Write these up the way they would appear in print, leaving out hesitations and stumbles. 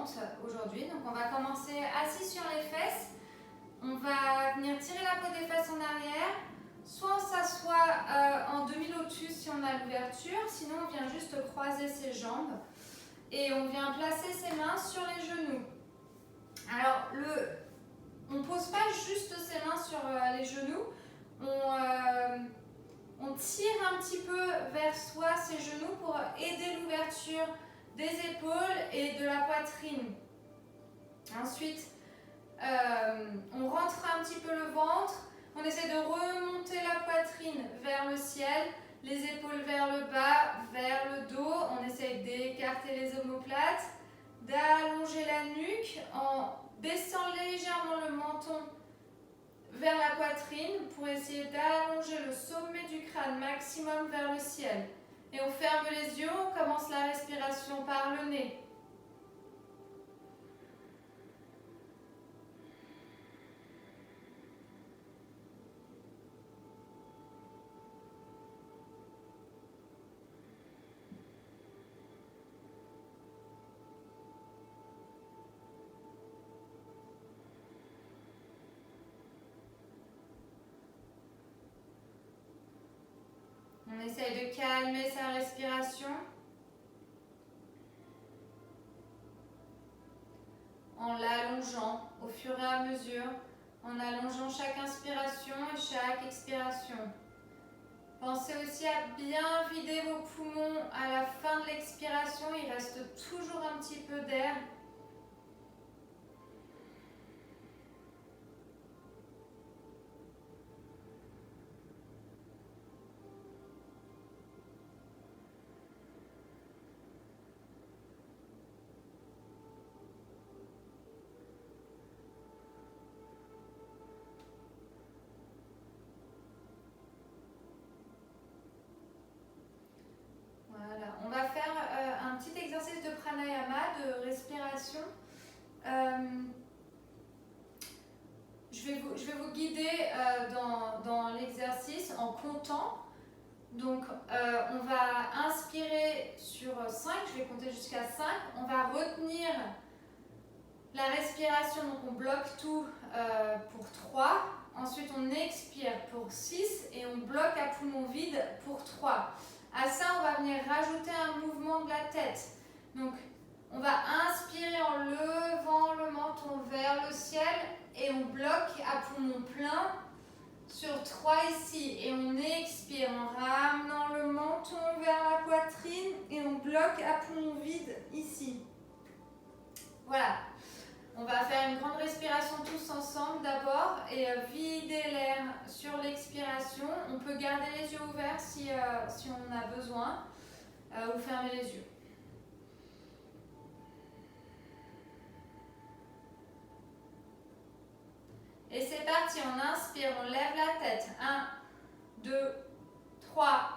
suivante aujourd'hui. Donc on va commencer assis sur les fesses. On va venir tirer la peau des fesses en arrière. Soit on s'assoit en demi-lotus si on a l'ouverture, sinon on vient juste croiser ses jambes. Et on vient placer ses mains sur les genoux. Alors, on ne pose pas juste ses mains sur les genoux. On tire un petit peu vers soi ses genoux pour aider l'ouverture des épaules et de la poitrine. Ensuite, on rentre un petit peu le ventre. On essaie de remonter la poitrine vers le ciel, les épaules vers le bas, vers le dos. On essaie d'écarter les omoplates, d'allonger la nuque en baissant légèrement le menton vers la poitrine pour essayer d'allonger le sommet du crâne maximum vers le ciel. Et on ferme les yeux, on commence la respiration par le nez. On essaye de calmer sa respiration en l'allongeant au fur et à mesure, en allongeant chaque inspiration et chaque expiration. Pensez aussi à bien vider vos poumons à la fin de l'expiration. Il reste toujours un petit peu d'air. Voilà, on va faire un petit exercice de pranayama, de respiration. Je vais vous guider dans l'exercice en comptant. Donc, on va inspirer sur 5, je vais compter jusqu'à 5. On va retenir la respiration, donc on bloque tout pour 3. Ensuite, on expire pour 6 et on bloque à poumon vide pour 3. À ça, on va venir rajouter un mouvement de la tête. Donc, on va inspirer en levant le menton vers le ciel et on bloque à poumon plein sur 3 ici. Et on expire en ramenant le menton vers la poitrine et on bloque à poumon vide ici. Voilà. On va faire une grande respiration tous ensemble d'abord et vider l'air sur l'expiration. On peut garder les yeux ouverts si on a besoin ou fermer les yeux. Et c'est parti, on inspire, on lève la tête. 1, 2, 3,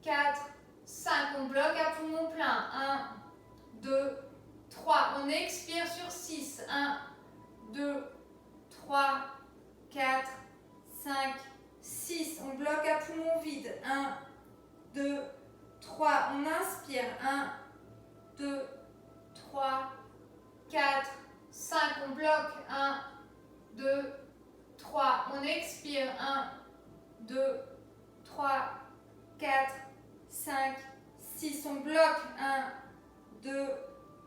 4, 5. On bloque à poumon plein. 1, 2, 3. On expire sur 6. 1, 2, 3, 4, 5, 6. On bloque à poumon vide. 1, 2, 3. On inspire. 1, 2, 3, 4, 5. On bloque. 1, 2, 3. On expire. 1, 2, 3, 4, 5, 6. On bloque. 1, 2,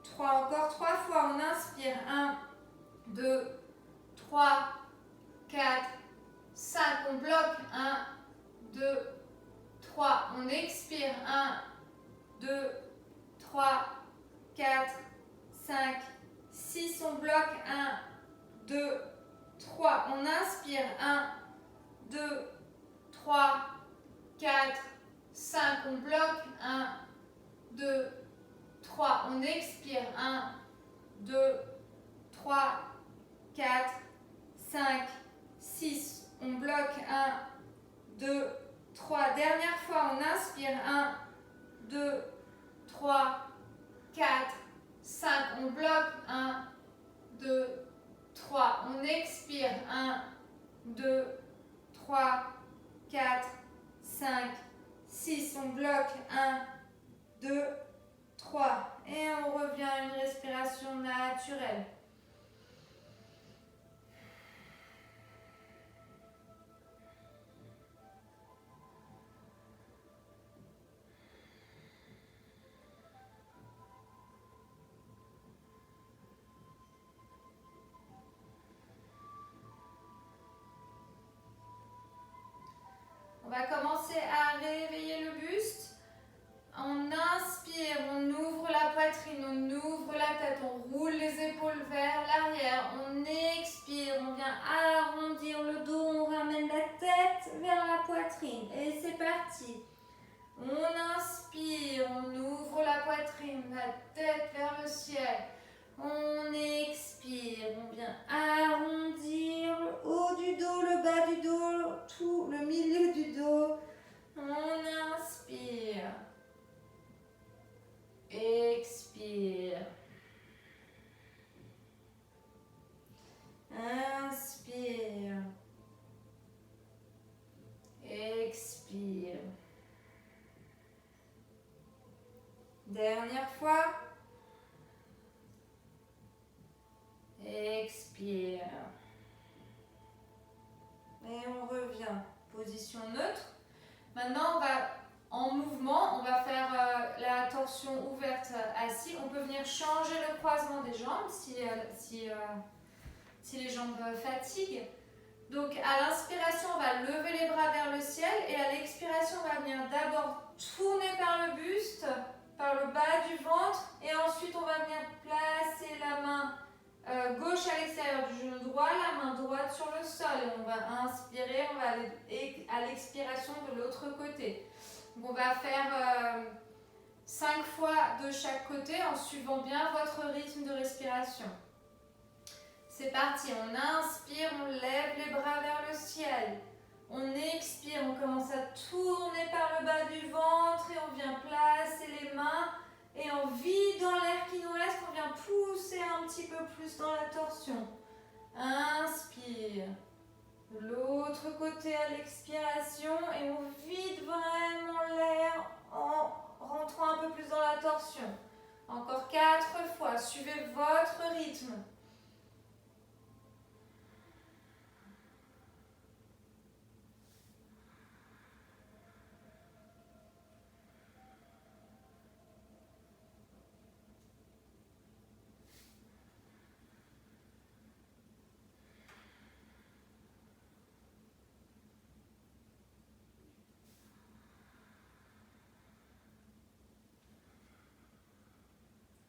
3. Encore 3 fois. On inspire. 1, 2, 3, 4, 5. On bloque. 1, 2, 3. On expire. 1, 2, 3, 4, 5, 6. On bloque. 1, 2, 3. On inspire. 1, 2, 3, 4, 5. On bloque. 1, 2, 3. On expire. 1, 2, 3, 4, 5, 6. On bloque. 1, 2, 3. Dernière fois. On inspire. 1, 2, 3, 4, 5. On bloque. 1, 2, 3. On expire. 1, 2, 3, 4, 5, 6. On bloque. 1, 2, 3. 3. Et on revient à une respiration naturelle. On va commencer à réveiller le buste. On inspire, on ouvre la poitrine, on ouvre la tête, on roule les épaules vers l'arrière. On expire, on vient arrondir le dos, on ramène la tête vers la poitrine. Et c'est parti. On inspire, on ouvre la poitrine, la tête vers le ciel. On expire, on vient arrondir le haut du dos, le bas du dos, tout le milieu du dos. On inspire. Expire. Inspire. Expire. Dernière fois. Expire. Et on revient. Position neutre. Maintenant, on va en mouvement, on va faire la torsion ouverte assis. On peut venir changer le croisement des jambes si les jambes fatiguent. Donc à l'inspiration, on va lever les bras vers le ciel et à l'expiration, on va venir d'abord tourner par le buste, par le bas du ventre et ensuite on va venir placer la main gauche à l'extérieur du genou droit, la main droite sur le sol. Et on va inspirer, on va aller à l'expiration de l'autre côté. Donc on va faire 5 fois de chaque côté en suivant bien votre rythme de respiration. C'est parti, on inspire, on lève les bras vers le ciel. On expire, on commence à tourner par le bas du ventre et on vient placer les mains. Et on vide dans l'air qui nous reste, on vient pousser un petit peu plus dans la torsion. Inspire. L'autre côté à l'expiration et on vide vraiment l'air en rentrant un peu plus dans la torsion. Encore 4 fois, suivez votre rythme.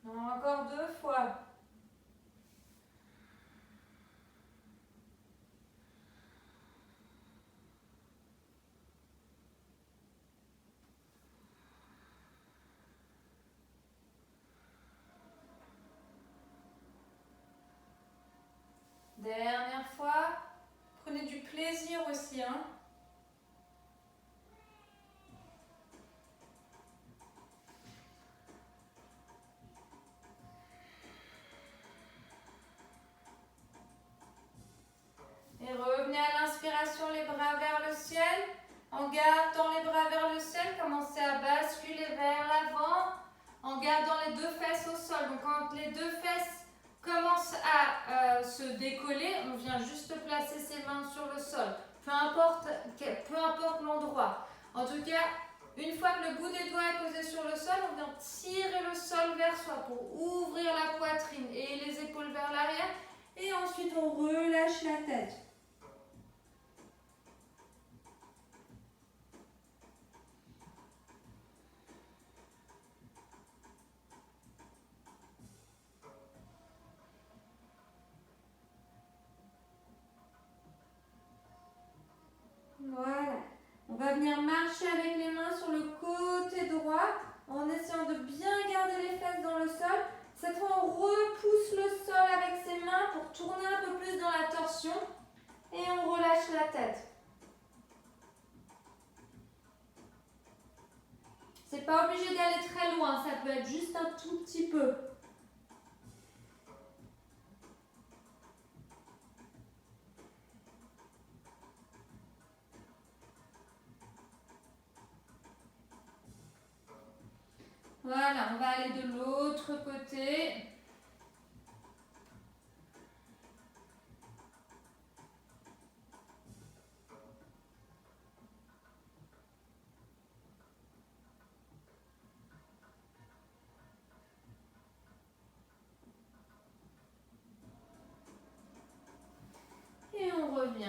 Encore 2 fois. Dernière fois. Prenez du plaisir aussi, hein. Et revenez à l'inspiration, les bras vers le ciel. En gardant les bras vers le ciel, commencez à basculer vers l'avant en gardant les 2 fesses au sol. Donc quand les 2 fesses commencent à se décoller, on vient juste placer ses mains sur le sol. Peu importe l'endroit. En tout cas, une fois que le bout des doigts est posé sur le sol, on vient tirer le sol vers soi pour ouvrir la poitrine et les épaules vers l'arrière. Et ensuite, on relâche la tête. Voilà. On va venir marcher avec les mains sur le côté droit en essayant de bien garder les fesses dans le sol. Cette fois, on repousse le sol avec ses mains pour tourner un peu plus dans la torsion et on relâche la tête. C'est pas obligé d'aller très loin, ça peut être juste un tout petit peu. Voilà, on va aller de l'autre côté. Et on revient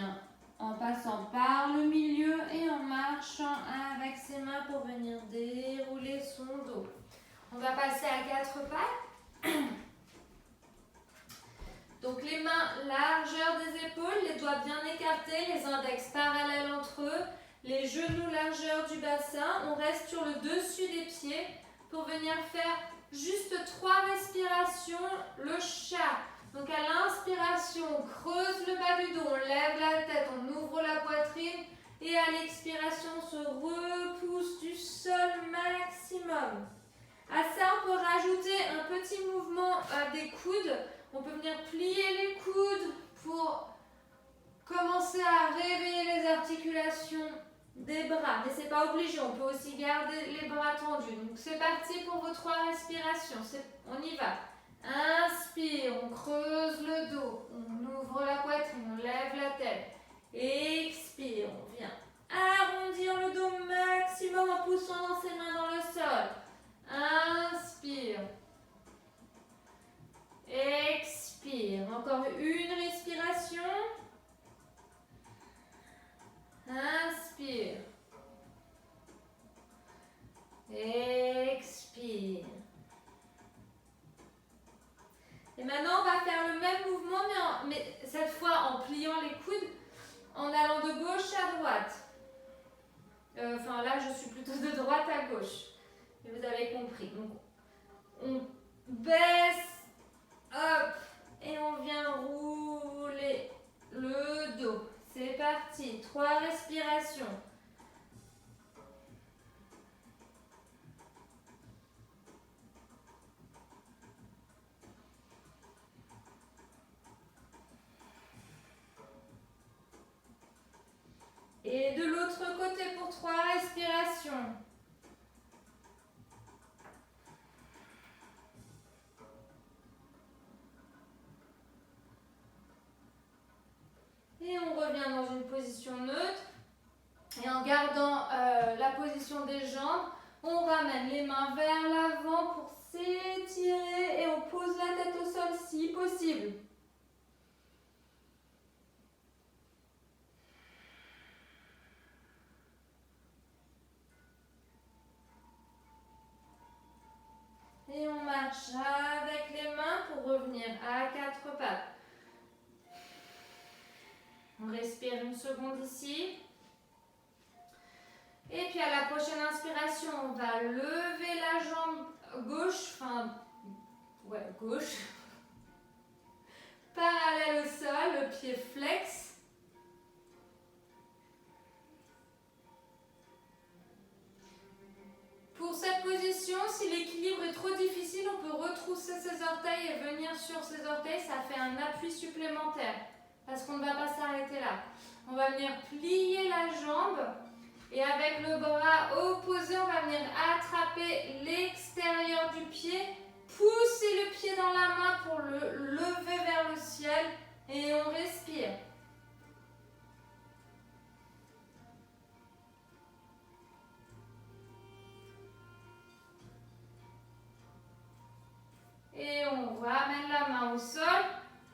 en passant par le milieu et en marchant avec ses mains pour venir dérouler son dos. On va passer à 4 pattes. Donc les mains, largeur des épaules, les doigts bien écartés, les index parallèles entre eux, les genoux, largeur du bassin. On reste sur le dessus des pieds pour venir faire juste 3 respirations, le chat. Donc à l'inspiration, on creuse le bas du dos, on lève la tête, on ouvre la poitrine et à l'expiration, on se repousse du sol maximum. À ça, on peut rajouter un petit mouvement des coudes. On peut venir plier les coudes pour commencer à réveiller les articulations des bras. Mais ce n'est pas obligé, on peut aussi garder les bras tendus. Donc c'est parti pour vos 3 respirations. On y va. Inspire, on creuse le dos, on ouvre la poitrine, on lève la tête. Expire, on vient arrondir le dos maximum en poussant dans ses mains dans le sol. Inspire. Expire. Encore une respiration. Inspire. Expire. Et maintenant, on va faire le même mouvement, mais cette fois en pliant les coudes, en allant de gauche à droite. Enfin, là, je suis plutôt de droite à gauche. Mais vous avez compris. Donc, on baisse, hop, et on vient rouler le dos. C'est parti. 3 respirations. Et de l'autre côté pour 3 respirations. Et on revient dans une position neutre. Et en gardant la position des jambes, on ramène les mains vers l'avant pour s'étirer et on pose la tête au sol si possible. Et on marche avec les mains pour revenir à 4 pattes. On respire une seconde ici. Et puis à la prochaine inspiration, on va lever la jambe gauche, gauche, parallèle au sol, le pied flex. Pour cette position, si l'équilibre est trop difficile, on peut retrousser ses orteils et venir sur ses orteils, ça fait un appui supplémentaire, parce qu'on ne va pas s'arrêter là. On va venir plier la jambe. Et avec le bras opposé, on va venir attraper l'extérieur du pied, pousser le pied dans la main pour le lever vers le ciel et on respire. Et on ramène la main au sol,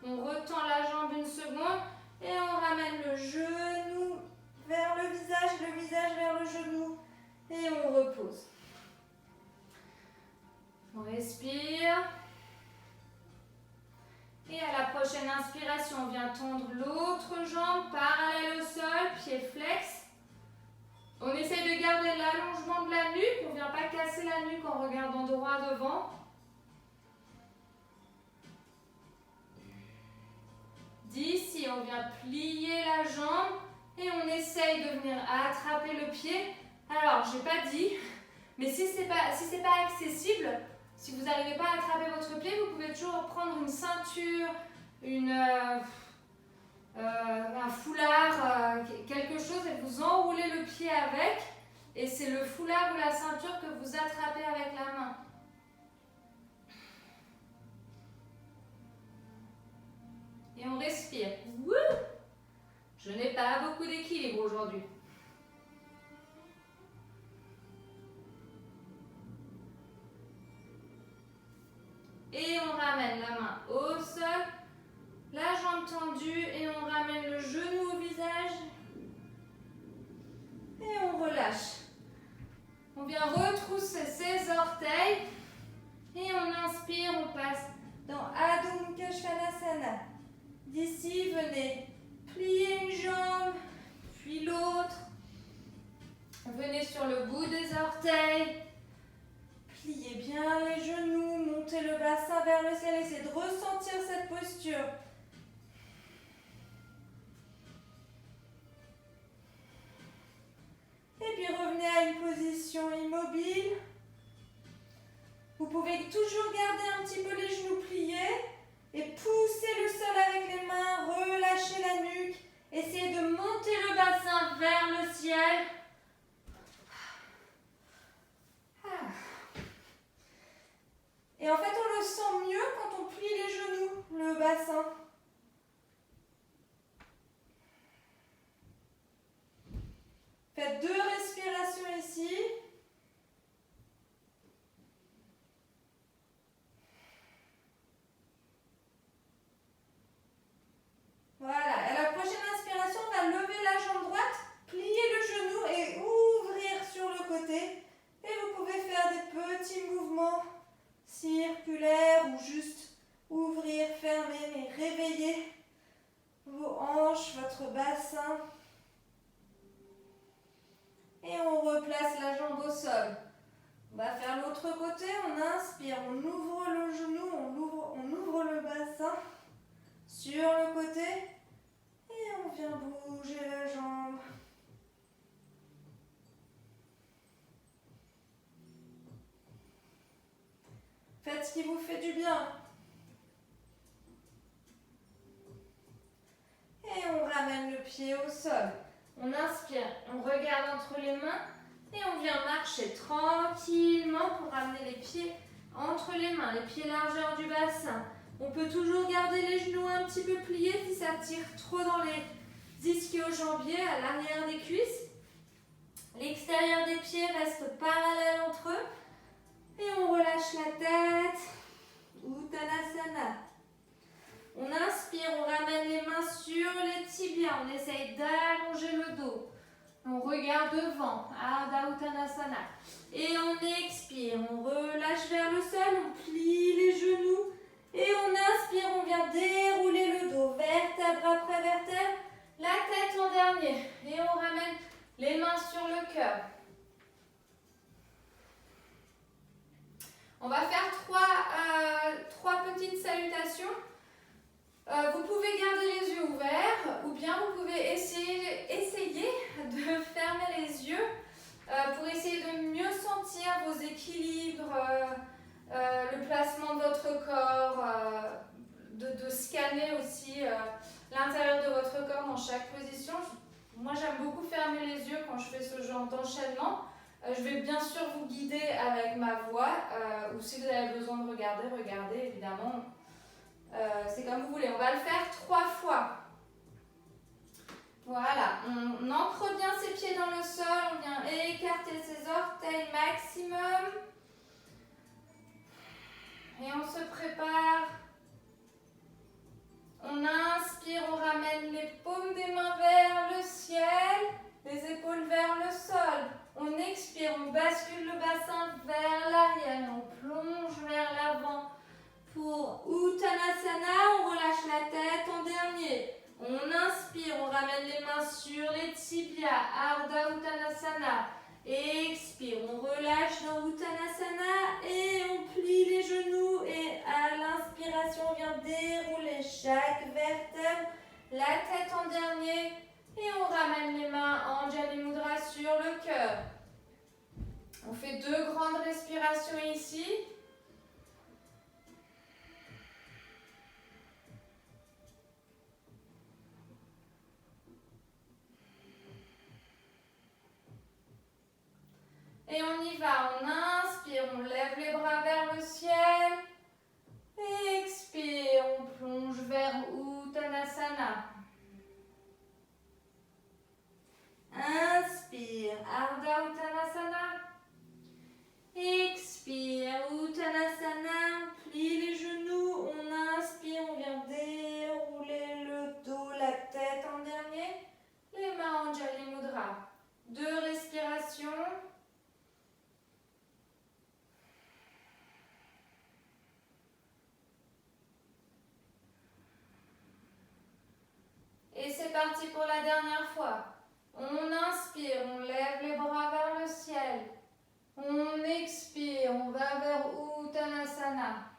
on retend la jambe une seconde et on ramène le genou vers le visage vers le genou et on repose. On respire. Et à la prochaine inspiration, on vient tendre l'autre jambe parallèle au sol, pied flex. On essaye de garder l'allongement de la nuque, on ne vient pas casser la nuque en regardant droit devant. D'ici, on vient plier la jambe. Et on essaye de venir attraper le pied. Alors, je n'ai pas dit, mais si ce n'est pas accessible, si vous n'arrivez pas à attraper votre pied, vous pouvez toujours prendre une ceinture, un foulard, quelque chose et vous enroulez le pied avec. Et c'est le foulard ou la ceinture que vous attrapez avec la main. respire. Wouh! Je n'ai pas beaucoup d'équilibre aujourd'hui. Et on ramène la main au sol, la jambe tendue et on ramène le genou au visage. Et on relâche. On vient retrousser ses orteils et on inspire, on passe dans Adho Mukha Svanasana. D'ici, venez plier une jambe, puis l'autre. Venez sur le bout des orteils. Pliez bien les genoux, montez le bassin vers le ciel, essayez de ressentir cette posture. Et puis revenez à une position immobile. Vous pouvez toujours garder un petit peu les genoux pliés et pousser le sol avec les mains, relâchez la nuque. Essayez de monter le bassin vers le ciel. Et en fait, on le sent mieux quand on plie les genoux, le bassin. Faites 2 respirations ici. Voilà, à la prochaine inspiration, on va lever la jambe droite, plier le genou et ouvrir sur le côté. Et vous pouvez faire des petits mouvements circulaires ou juste ouvrir, fermer, mais réveiller vos hanches, votre bassin. Et on replace la jambe au sol. On va faire l'autre côté, on inspire, on ouvre le genou, on ouvre le bassin sur le côté et on vient bouger la jambe. Faites ce qui vous fait du bien. Et on ramène le pied au sol. On inspire, on regarde entre les mains et on vient marcher tranquillement pour ramener les pieds entre les mains, les pieds largeur du bassin. On peut toujours garder les genoux un petit peu pliés si ça tire trop dans les ischio-jambiers à l'arrière des cuisses. L'extérieur des pieds reste parallèle entre eux. Et on relâche la tête. Uttanasana. On inspire, on ramène les mains sur les tibias. On essaye d'allonger le dos. On regarde devant. Ardha Uttanasana. Et on expire, on relâche vers le sol, on plie les genoux. Et on inspire, on vient dérouler le dos, vertèbre après vertèbre, la tête en dernier. Et on ramène les mains sur le cœur. On va faire trois petites salutations. Vous pouvez garder les yeux ouverts ou bien vous pouvez essayer de fermer les yeux pour essayer de mieux sentir vos équilibres, le placement de votre corps, de scanner aussi l'intérieur de votre corps dans chaque position. Moi, j'aime beaucoup fermer les yeux quand je fais ce genre d'enchaînement. Je vais bien sûr vous guider avec ma voix, ou si vous avez besoin de regarder, regardez évidemment. C'est comme vous voulez. On va le faire 3 fois. Voilà, on ancre bien ses pieds dans le sol, on vient écarter ses orteils maximum. Et on se prépare. On inspire, on ramène les paumes des mains vers le ciel, les épaules vers le sol. On expire, on bascule le bassin vers l'arrière et on plonge vers l'avant. Pour Uttanasana, on relâche la tête en dernier. On inspire, on ramène les mains sur les tibias, Ardha Uttanasana. Expire, on relâche dans Uttanasana et on plie les genoux. Et à l'inspiration, on vient dérouler chaque vertèbre, la tête en dernier. Et on ramène les mains en Anjali Mudra sur le cœur. On fait 2 grandes respirations ici. Et on y va, on inspire, on lève les bras vers le ciel. Expire, on plonge vers Uttanasana. Inspire, Ardha Uttanasana. Expire, Uttanasana. Plie les genoux, on inspire, on vient dérouler le dos, la tête en dernier. Les mains Anjali Mudra. 2 respirations. Et c'est parti pour la dernière fois. On inspire, on lève les bras vers le ciel. On expire, on va vers Uttanasana.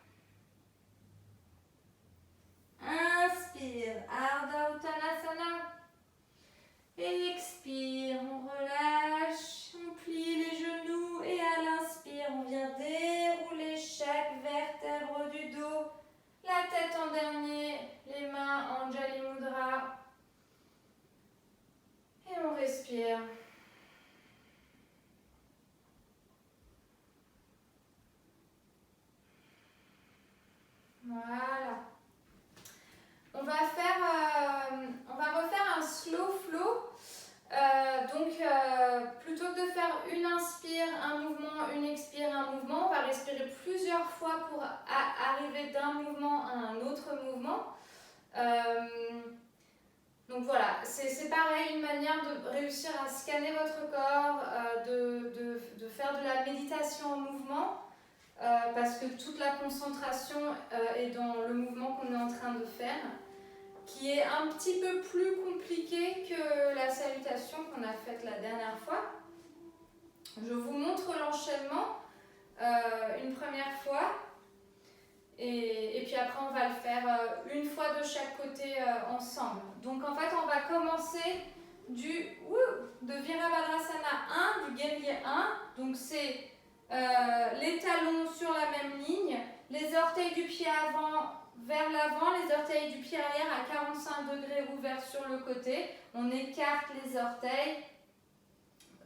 Inspire, Ardha Uttanasana. Expire, on relâche, on plie les genoux et à l'inspire, on vient dérouler chaque vertèbre du dos. La tête en dernier, les mains Anjali Mudra. Et on respire. Voilà. On va refaire un slow flow. Plutôt que de faire une inspire, un mouvement, une expire, un mouvement, on va respirer plusieurs fois pour arriver d'un mouvement à un autre mouvement. Donc voilà, c'est pareil, une manière de réussir à scanner votre corps, de faire de la méditation en mouvement, parce que toute la concentration est dans le mouvement qu'on est en train de faire, qui est un petit peu plus compliqué que la salutation qu'on a faite la dernière fois. Je vous montre l'enchaînement une première fois. Et puis après, on va le faire une fois de chaque côté ensemble. Donc en fait, on va commencer de Virabhadrasana 1, du guerrier 1. Donc c'est les talons sur la même ligne, les orteils du pied avant vers l'avant, les orteils du pied arrière à 45 degrés ouverts sur le côté. On écarte les orteils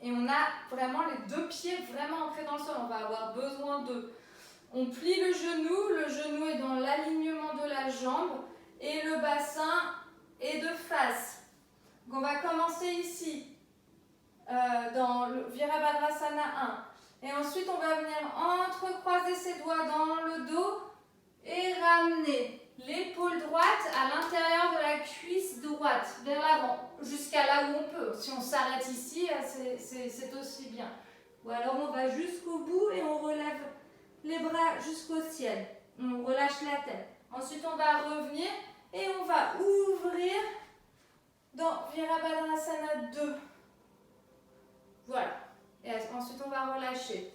et on a vraiment les 2 pieds vraiment ancrés dans le sol. On va avoir besoin d'eux. On plie le genou est dans l'alignement de la jambe et le bassin est de face. Donc on va commencer ici, dans le Virabhadrasana 1. Et ensuite on va venir entrecroiser ses doigts dans le dos et ramener l'épaule droite à l'intérieur de la cuisse droite, vers l'avant, jusqu'à là où on peut. Si on s'arrête ici, c'est aussi bien. Ou alors on va jusqu'au bout et on relève les bras jusqu'au ciel. On relâche la tête. Ensuite, on va revenir et on va ouvrir dans Virabhadrasana 2. Voilà. Et ensuite, on va relâcher.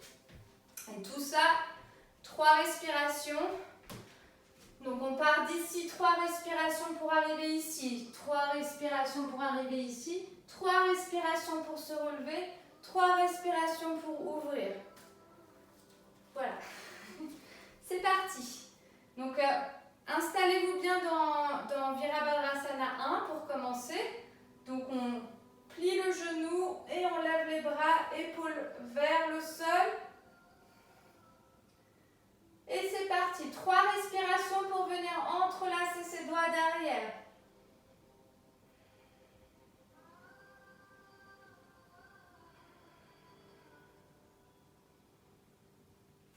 Et tout ça, 3 respirations. Donc, on part d'ici, 3 respirations pour arriver ici. 3 respirations pour arriver ici. 3 respirations pour se relever. 3 respirations pour ouvrir. Voilà. C'est parti. Donc, installez-vous bien dans Virabhadrasana 1 pour commencer. Donc, on plie le genou et on lève les bras, épaules vers le sol. Et c'est parti. 3 respirations pour venir entrelacer ses doigts derrière.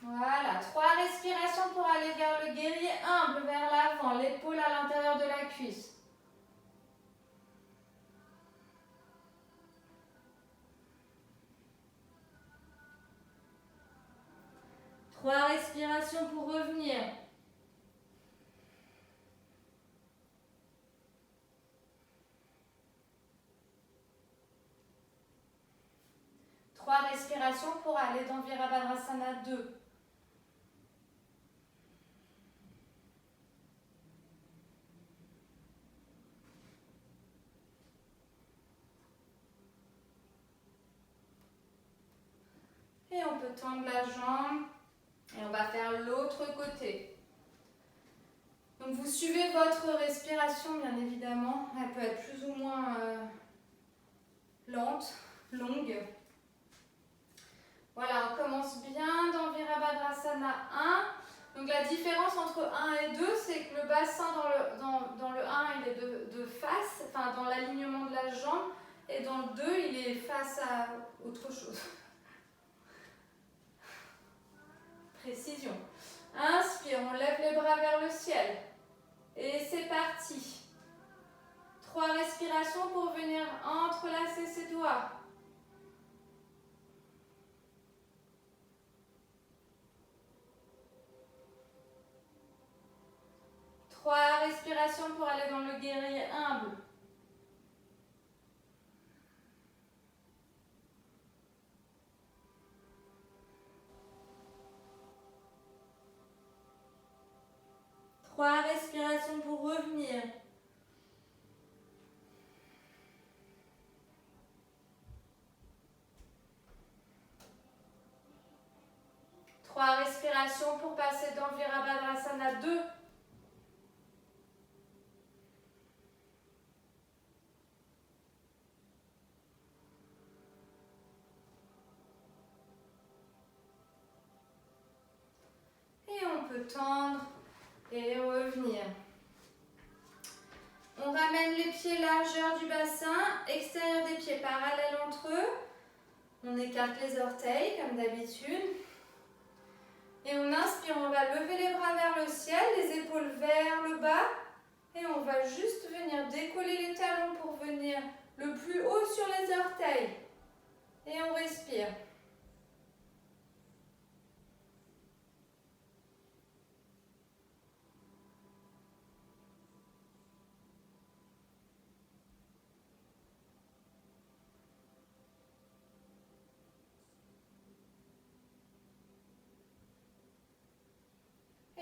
Voilà, 3 respirations pour aller vers le guerrier humble, vers l'avant, l'épaule à l'intérieur de la cuisse. Trois respirations pour revenir. Trois respirations pour aller dans Virabhadrasana 2. Et on peut tendre la jambe et on va faire l'autre côté. Donc vous suivez votre respiration bien évidemment. Elle peut être plus ou moins lente, longue. Voilà, on commence bien dans Virabhadrasana 1. Donc la différence entre 1 et 2, c'est que le bassin dans le 1, il est de face, enfin dans l'alignement de la jambe. Et dans le 2, il est face à autre chose. Précision. Inspire, on lève les bras vers le ciel. Et c'est parti. 3 respirations pour venir entrelacer ses doigts. 3 respirations pour aller dans le guerrier humble. 3 respirations pour revenir. 3 respirations pour passer dans Virabhadrasana 2. Et on peut tendre et revenir. On ramène les pieds largeur du bassin, extérieur des pieds parallèles entre eux. On écarte les orteils comme d'habitude. Et on inspire, on va lever les bras vers le ciel, les épaules vers le bas. Et on va juste venir décoller les talons pour venir le plus haut sur les orteils. Et on respire.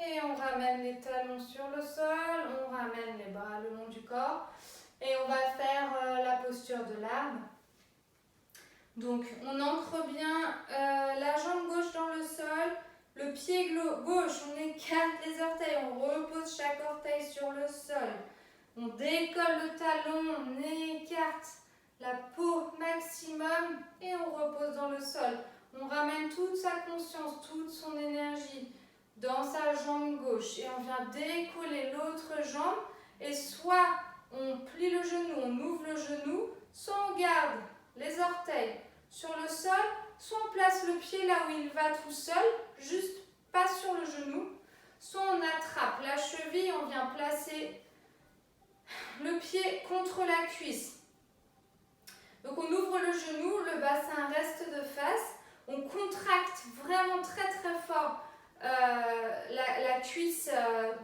Et on ramène les talons sur le sol, on ramène les bras le long du corps. Et on va faire la posture de l'arbre. Donc on ancre bien la jambe gauche dans le sol, le pied gauche, on écarte les orteils, on repose chaque orteil sur le sol. On décolle le talon, on écarte la peau maximum et on repose dans le sol. On ramène toute sa conscience, toute son énergie dans sa jambe gauche et on vient décoller l'autre jambe et soit on plie le genou, on ouvre le genou, soit on garde les orteils sur le sol, soit on place le pied là où il va tout seul, juste pas sur le genou, soit on attrape la cheville, on vient placer le pied contre la cuisse. Donc on ouvre le genou, le bassin reste de face, on contracte vraiment très très fort la cuisse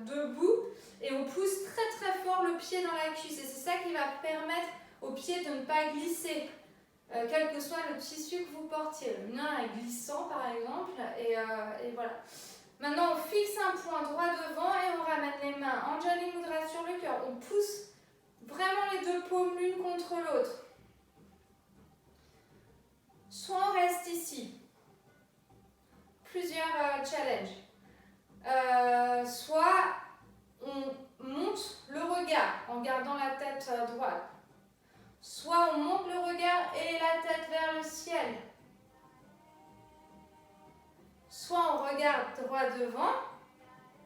debout et on pousse très très fort le pied dans la cuisse et c'est ça qui va permettre au pied de ne pas glisser quel que soit le tissu que vous portiez. Le mien est glissant par exemple et voilà. Maintenant on fixe un point droit devant et on ramène les mains Anjali Mudra sur le cœur. On pousse vraiment les deux paumes l'une contre l'autre. Soit on reste ici. Plusieurs challenges. Soit on monte le regard en gardant la tête droite. Soit on monte le regard et la tête vers le ciel. Soit on regarde droit devant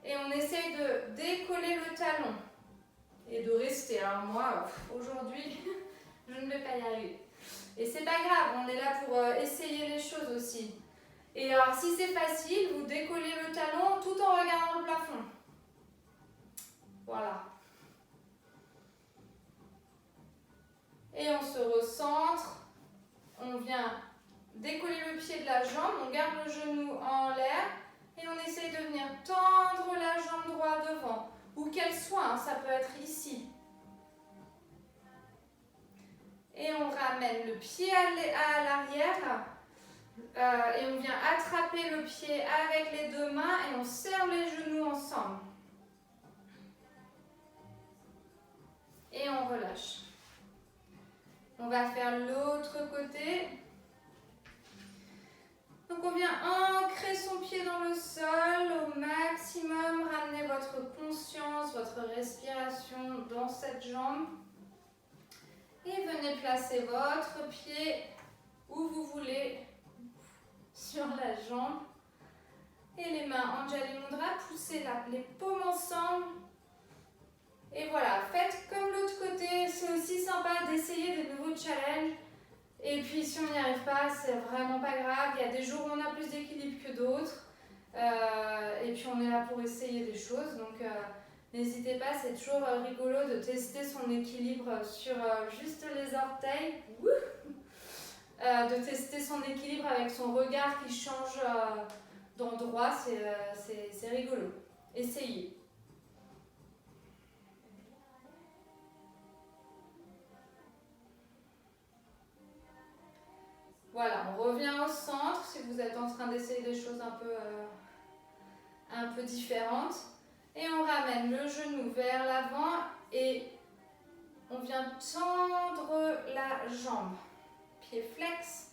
et on essaye de décoller le talon et de rester. Alors moi, aujourd'hui, je ne vais pas y arriver. Et c'est pas grave, on est là pour essayer les choses aussi. Et alors si c'est facile, vous décollez le talon tout en regardant le plafond. Voilà. Et on se recentre. On vient décoller le pied de la jambe, on garde le genou en l'air et on essaye de venir tendre la jambe droite devant. Où qu'elle soit, hein, ça peut être ici. Et on ramène le pied à l'arrière. Et on vient attraper le pied avec les deux mains et on serre les genoux ensemble. Et on relâche. On va faire l'autre côté. Donc on vient ancrer son pied dans le sol au maximum. Ramenez votre conscience, votre respiration dans cette jambe. Et venez placer votre pied où vous voulez sur la jambe. Et les mains Anjali Mudra, poussez les paumes ensemble. Et voilà, faites comme l'autre côté, c'est aussi sympa d'essayer des nouveaux challenges. Et puis si on n'y arrive pas, c'est vraiment pas grave. Il y a des jours où on a plus d'équilibre que d'autres. Et puis on est là pour essayer des choses. Donc n'hésitez pas, c'est toujours rigolo de tester son équilibre sur juste les orteils. De tester son équilibre avec son regard qui change d'endroit, c'est rigolo. Essayez. Voilà, on revient au centre si vous êtes en train d'essayer des choses un peu différentes. Et on ramène le genou vers l'avant et on vient tendre la jambe. Pied flex.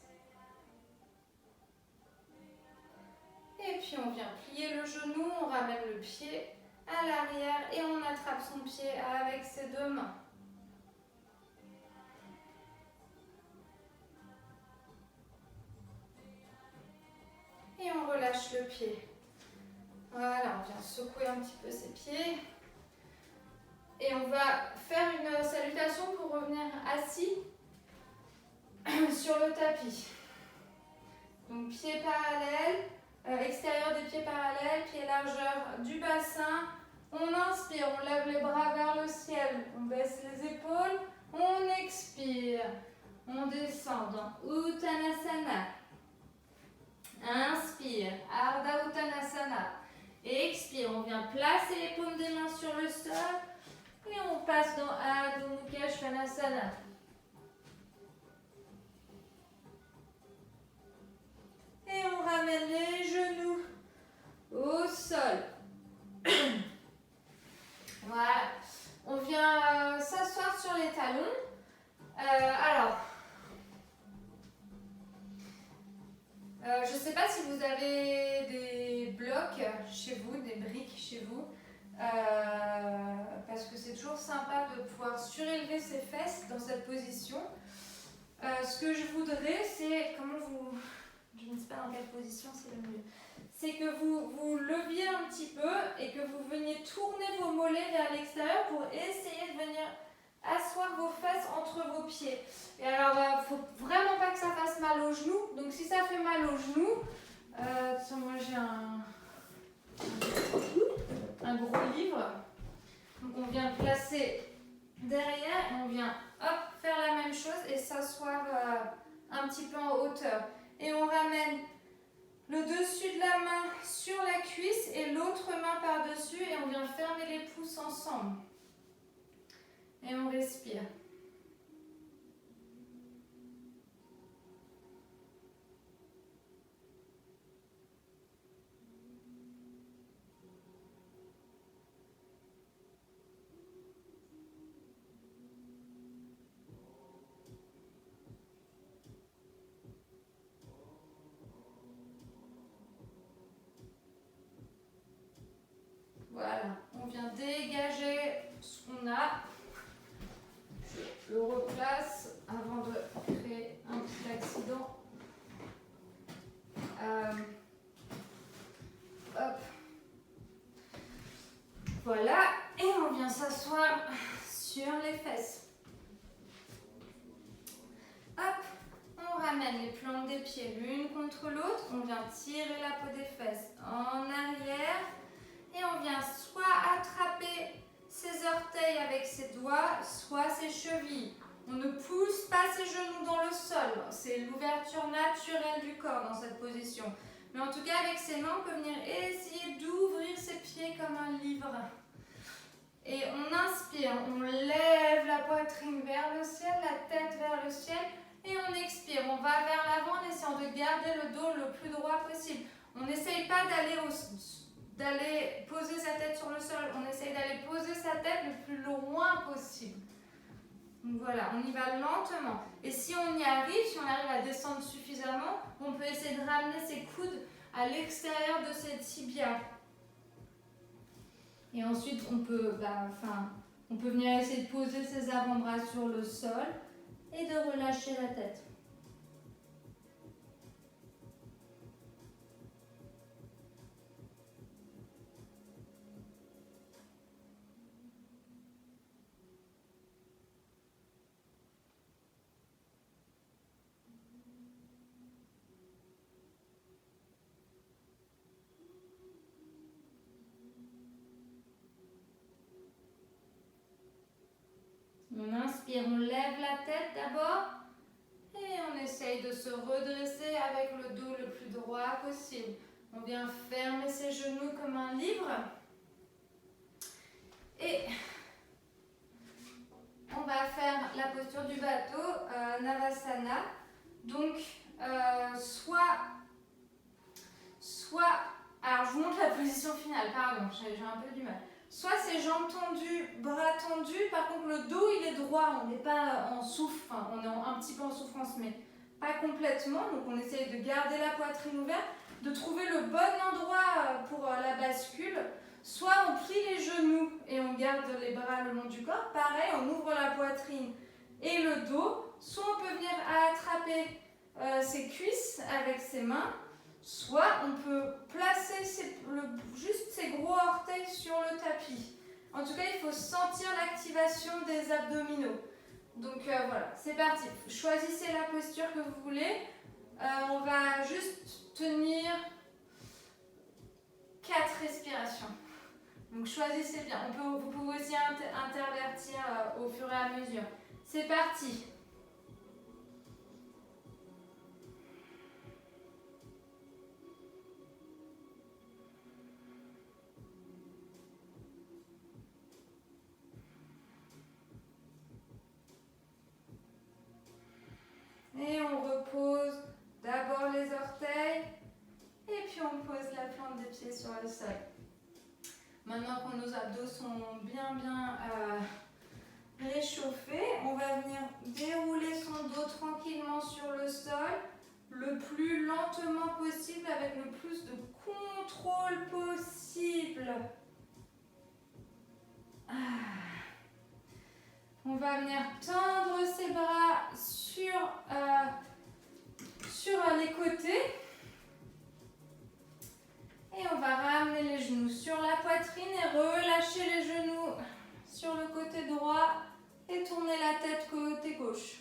Et puis on vient plier le genou, on ramène le pied à l'arrière et on attrape son pied avec ses deux mains. Et on relâche le pied. Voilà, on vient secouer un petit peu ses pieds. Et on va faire une salutation pour revenir assis sur le tapis. Donc pieds parallèles, extérieur des pieds parallèles, pieds largeur du bassin. On inspire, on lève les bras vers le ciel, on baisse les épaules, on expire. On descend dans Uttanasana. Inspire, Ardha Uttanasana. Expire, on vient placer les paumes des mains sur le sol et on passe dans Adho Mukha Svanasana. Et on ramène les genoux au sol. Voilà, on vient s'asseoir sur les talons. Je ne sais pas si vous avez des blocs chez vous, des briques chez vous, parce que c'est toujours sympa de pouvoir surélever ses fesses dans cette position. Ce que je voudrais, c'est, je ne sais pas dans quelle position c'est le mieux, c'est que vous leviez un petit peu et que vous veniez tourner vos mollets vers l'extérieur pour essayer de venir asseoir vos fesses entre vos pieds. Et alors, faut vraiment pas que ça fasse mal aux genoux. Donc, si ça fait mal aux genoux, moi j'ai un gros livre. Donc, on vient le placer derrière et on vient faire la même chose et s'asseoir un petit peu en hauteur. Et on ramène le dessus de la main sur la cuisse et l'autre main par-dessus et on vient fermer les pouces ensemble. Et on respire. Voilà, on vient dégager ce qu'on a. Je le replace avant de créer un petit accident. Hop. Voilà, et on vient s'asseoir sur les fesses. Hop, on ramène les plantes des pieds l'une contre l'autre. On vient tirer la peau des fesses en arrière. Et on vient soit attraper ses orteils avec ses doigts, soit ses chevilles. On ne pousse pas ses genoux dans le sol. C'est l'ouverture naturelle du corps dans cette position. Mais en tout cas, avec ses mains, on peut venir essayer d'ouvrir ses pieds comme un livre. Et on inspire, on lève la poitrine vers le ciel, la tête vers le ciel. Et on expire, on va vers l'avant en essayant de garder le dos le plus droit possible. On n'essaye pas d'aller poser sa tête sur le sol, on essaye d'aller poser sa tête le plus loin possible. Donc voilà, on y va lentement. Et si on y arrive, si on arrive à descendre suffisamment, on peut essayer de ramener ses coudes à l'extérieur de ses tibias. Et ensuite, on peut venir essayer de poser ses avant-bras sur le sol et de relâcher la tête. inspire, on lève la tête d'abord. Et on essaye de se redresser avec le dos le plus droit possible. On vient fermer ses genoux comme un livre. Et on va faire la posture du bateau, Navasana. Donc, alors je vous montre la position finale, pardon, j'ai un peu du mal. Soit c'est jambes tendues, bras tendus, par contre le dos il est droit, on n'est pas en souffle, enfin, on est un petit peu en souffrance, mais pas complètement. Donc on essaye de garder la poitrine ouverte, de trouver le bon endroit pour la bascule. Soit on plie les genoux et on garde les bras le long du corps. Pareil, on ouvre la poitrine et le dos. Soit on peut venir attraper ses cuisses avec ses mains. Soit on peut placer juste ses gros orteils sur le tapis. En tout cas, il faut sentir l'activation des abdominaux. Donc voilà, c'est parti. Choisissez la posture que vous voulez. On va juste tenir 4 respirations. Donc choisissez bien. Vous pouvez aussi intervertir au fur et à mesure. C'est parti. Et on repose d'abord les orteils et puis on pose la plante des pieds sur le sol. Maintenant que nos abdos sont bien réchauffés, on va venir dérouler son dos tranquillement sur le sol, le plus lentement possible avec le plus de contrôle possible. On va venir tendre ses bras sur les côtés. Et on va ramener les genoux sur la poitrine et relâcher les genoux sur le côté droit et tourner la tête côté gauche.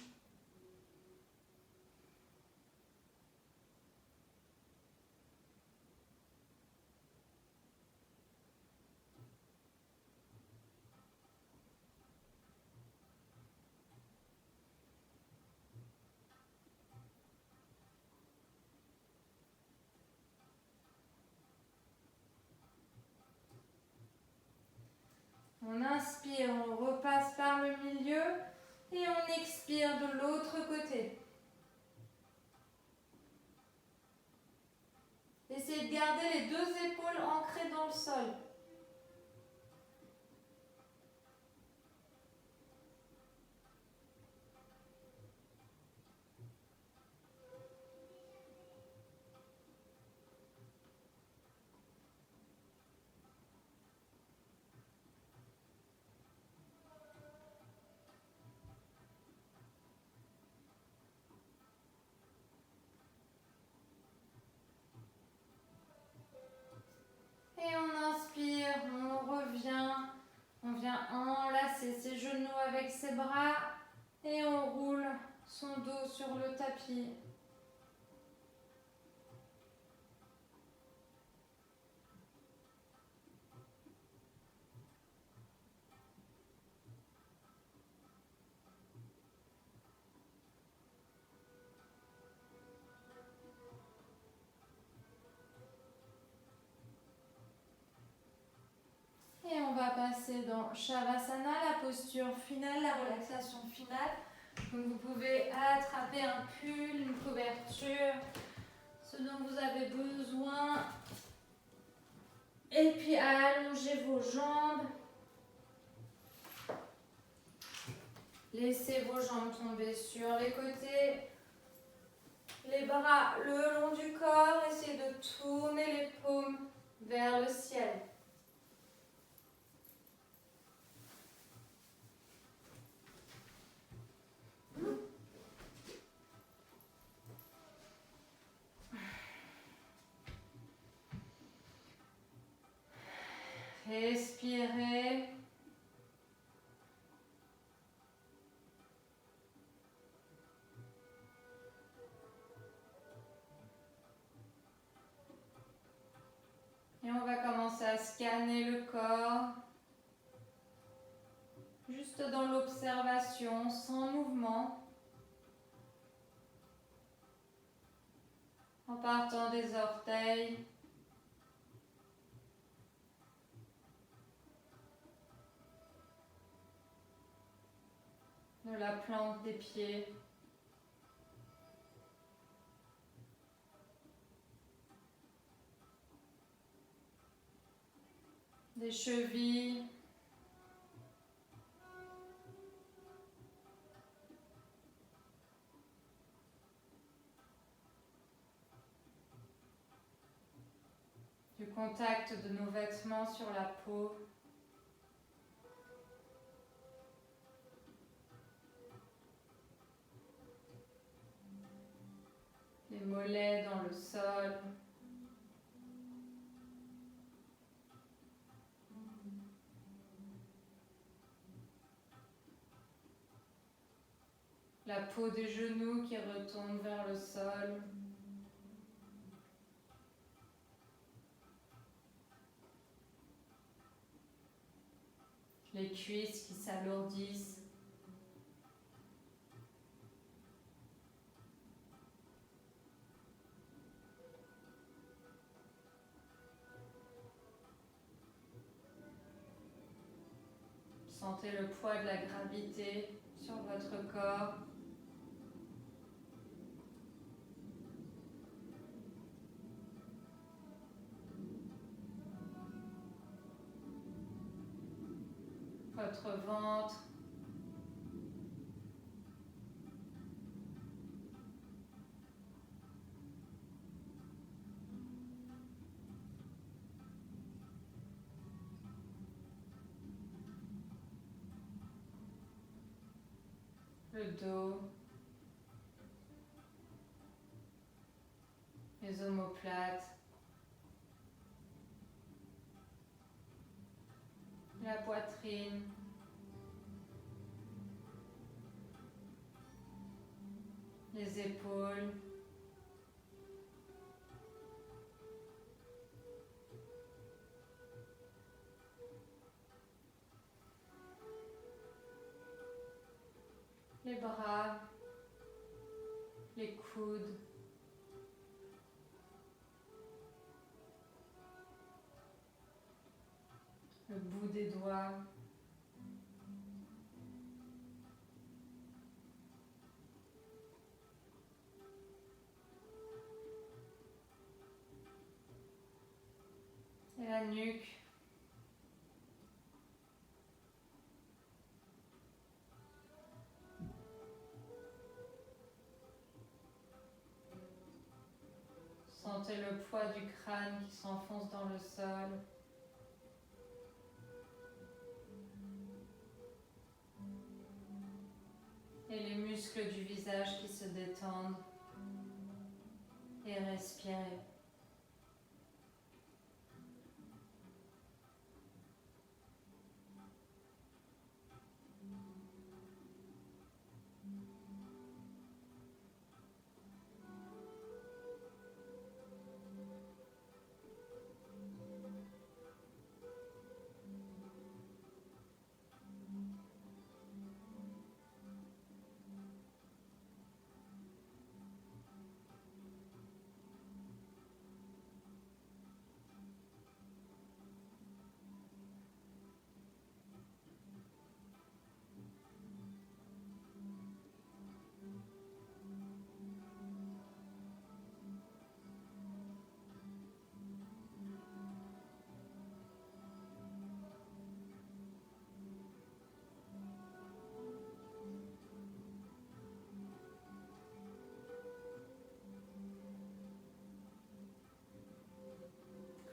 On inspire, on repasse par le milieu et on expire de l'autre côté. Essayez de garder les 2 épaules ancrées dans le sol. Et on inspire, on revient, on vient enlacer ses genoux avec ses bras et on roule son dos sur le tapis. Et on va passer dans Shavasana, la posture finale, la relaxation finale. Donc vous pouvez attraper un pull, une couverture, ce dont vous avez besoin. Et puis allongez vos jambes. Laissez vos jambes tomber sur les côtés. Les bras le long du corps. Essayez de tourner les paumes vers le ciel. Respirez. Et on va commencer à scanner le corps. Juste juste dans l'observation, sans mouvement, en partant des orteils, de la plante des pieds, des chevilles, du contact de nos vêtements sur la peau, les mollets dans le sol, la peau des genoux qui retourne vers le sol, les cuisses qui s'alourdissent, sentez le poids de la gravité sur votre corps. Votre ventre, le dos, les omoplates, la poitrine, les épaules, les bras, les coudes, le bout des doigts, et la nuque. Sentez le poids du crâne qui s'enfonce dans le sol. Et les muscles du visage qui se détendent. Et respirez.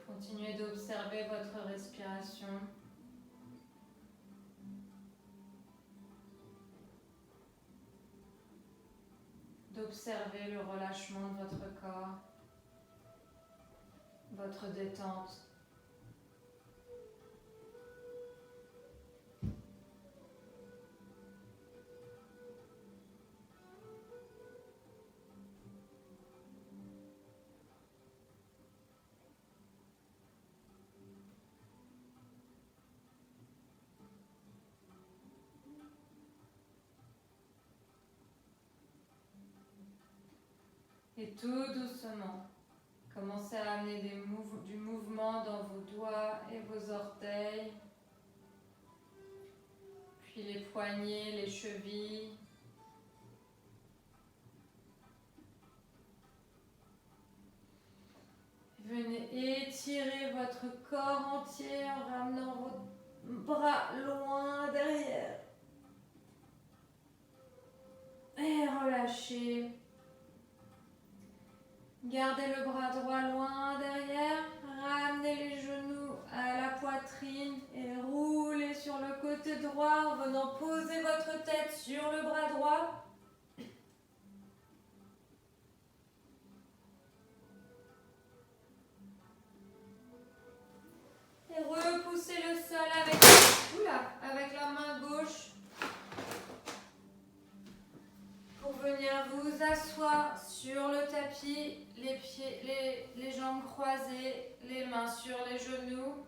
Continuez d'observer votre respiration. D'observer le relâchement de votre corps, votre détente. Et tout doucement, commencez à amener du mouvement dans vos doigts et vos orteils, puis les poignets, les chevilles. Venez étirer votre corps entier en ramenant vos bras loin derrière. Et relâchez. Gardez le bras droit loin derrière. Ramenez les genoux à la poitrine et roulez sur le côté droit en venant poser votre tête sur le bras droit. Et repoussez le sol avec la main gauche pour venir vous asseoir sur le tapis, les jambes croisées, les mains sur les genoux.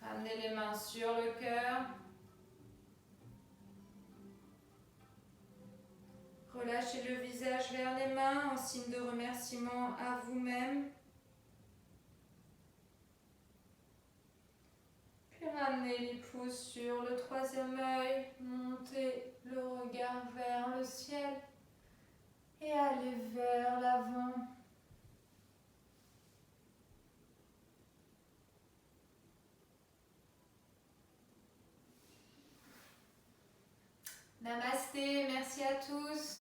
Ramenez les mains sur le cœur. Relâchez le visage vers les mains en signe de remerciement à vous-même. Puis ramenez les pouces sur le troisième œil. Montez le regard vers le ciel et allez vers l'avant. Namasté, merci à tous.